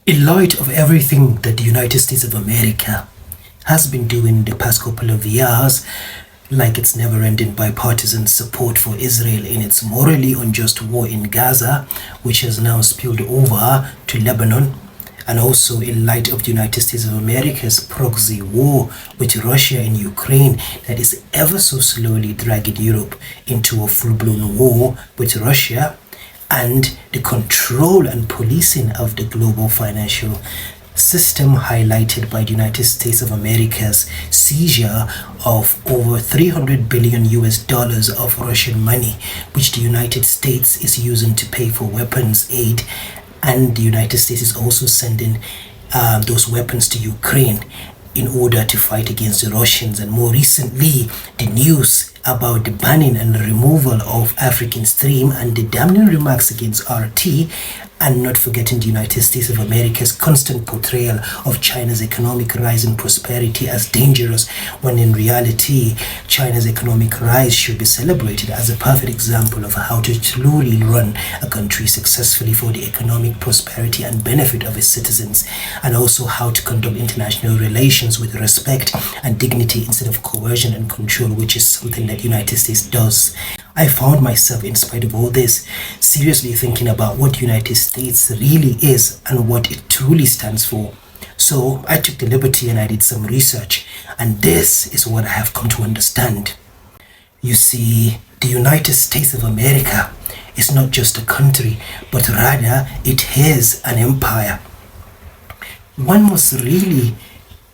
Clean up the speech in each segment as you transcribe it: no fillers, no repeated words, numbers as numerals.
In light of everything that the United States of America has been doing the past couple of years, like its never-ending bipartisan support for Israel in its morally unjust war in Gaza, which has now spilled over to Lebanon, and also in light of the United States of America's proxy war with Russia in Ukraine that is ever so slowly dragging Europe into a full-blown war with Russia, and the control and policing of the global financial system highlighted by the United States of America's seizure of over 300 billion US dollars of Russian money, which the United States is using to pay for weapons aid, and the United States is also sending those weapons to Ukraine in order to fight against the Russians. And more recently, the news about the banning and removal of African Stream and the damning remarks against RT, and not forgetting the United States of America's constant portrayal of China's economic rise and prosperity as dangerous, when in reality, China's economic rise should be celebrated as a perfect example of how to truly run a country successfully for the economic prosperity and benefit of its citizens, and also how to conduct international relations with respect and dignity instead of coercion and control, which is something that the United States does. I found myself, in spite of all this, seriously thinking about what the United States really is and what it truly stands for. So I took the liberty and I did some research, and this is what I have come to understand. You see, the United States of America is not just a country, but rather it is an empire. One must really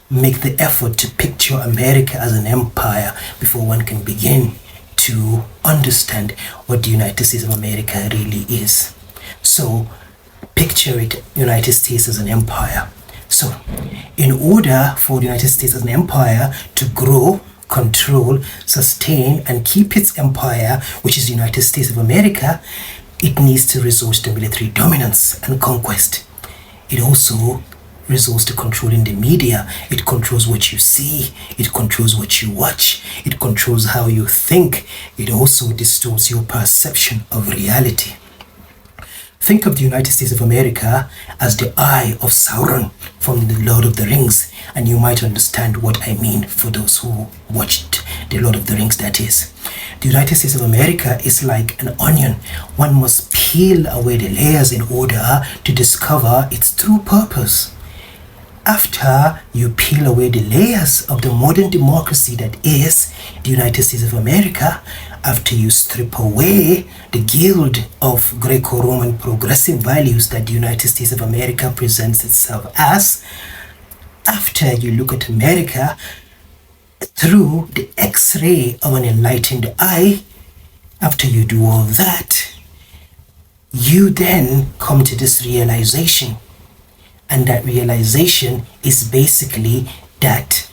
make the effort to picture America as an empire before one can begin to understand what the United States of America really is. So picture it, United States as an empire. So in order for the United States as an empire to grow, control, sustain, and keep its empire, which is the United States of America, it needs to resort to military dominance and conquest. It also resorts to controlling the media. It controls what you see, it controls what you watch, it controls how you think. It also distorts your perception of reality. Think of the United States of America as the eye of Sauron from the Lord of the Rings, and you might understand what I mean for those who watched the Lord of the Rings, that is. The United States of America is like an onion. One must peel away the layers in order to discover its true purpose. After you peel away the layers of the modern democracy that is the United States of America, after you strip away the guild of Greco-Roman progressive values that the United States of America presents itself as, after you look at America through the X-ray of an enlightened eye, after you do all that, you then come to this realization. And that realization is basically that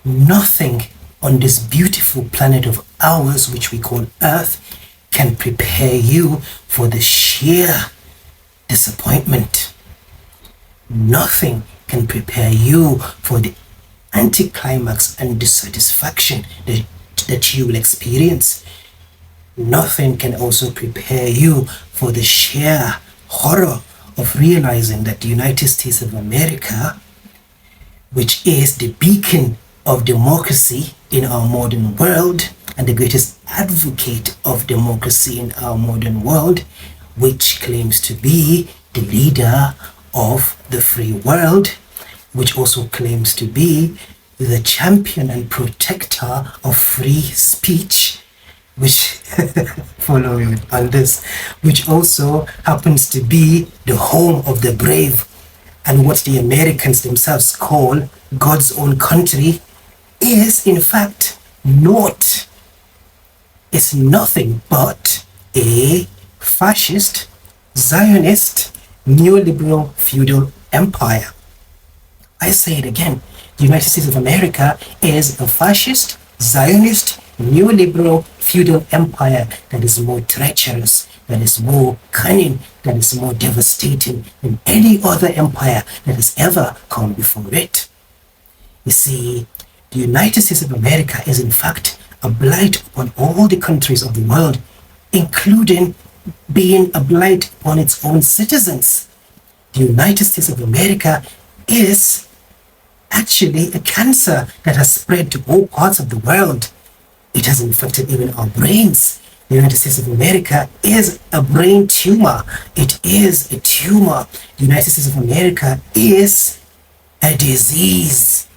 nothing on this beautiful planet of ours, which we call Earth, can prepare you for the sheer disappointment. Nothing can prepare you for the anticlimax and dissatisfaction that you will experience. Nothing can also prepare you for the sheer horror of realizing that the United States of America, which is the beacon of democracy in our modern world and the greatest advocate of democracy in our modern world, which claims to be the leader of the free world, which also claims to be the champion and protector of free speech, which follow me on this, which also happens to be the home of the brave, and what the Americans themselves call God's own country, is in fact not. It's nothing but a fascist, Zionist, neoliberal feudal empire. I say it again. The United States of America is a fascist, Zionist, neoliberal feudal empire that is more treacherous, that is more cunning, that is more devastating than any other empire that has ever come before it. You see, the United States of America is in fact a blight upon all the countries of the world, including being a blight upon its own citizens. The United States of America is actually a cancer that has spread to all parts of the world. It has infected even our brains. The United States of America is a brain tumor. It is a tumor. The United States of America is a disease.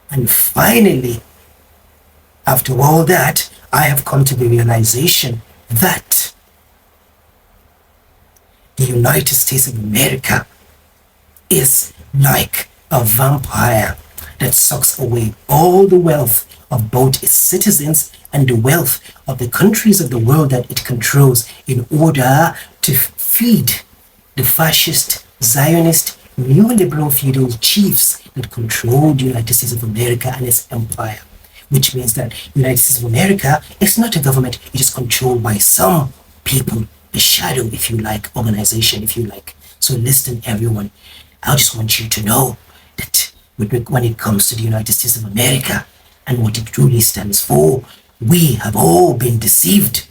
And finally, after all that, I have come to the realization that the United States of America is like a vampire that sucks away all the wealth of both its citizens and the wealth of the countries of the world that it controls in order to feed the fascist, Zionist, neoliberal feudal chiefs that control the United States of America and its empire. Which means that the United States of America is not a government, it is controlled by some people, a shadow, if you like, organization, if you like. So listen, everyone, I just want you to know that when it comes to the United States of America and what it truly stands for, we have all been deceived.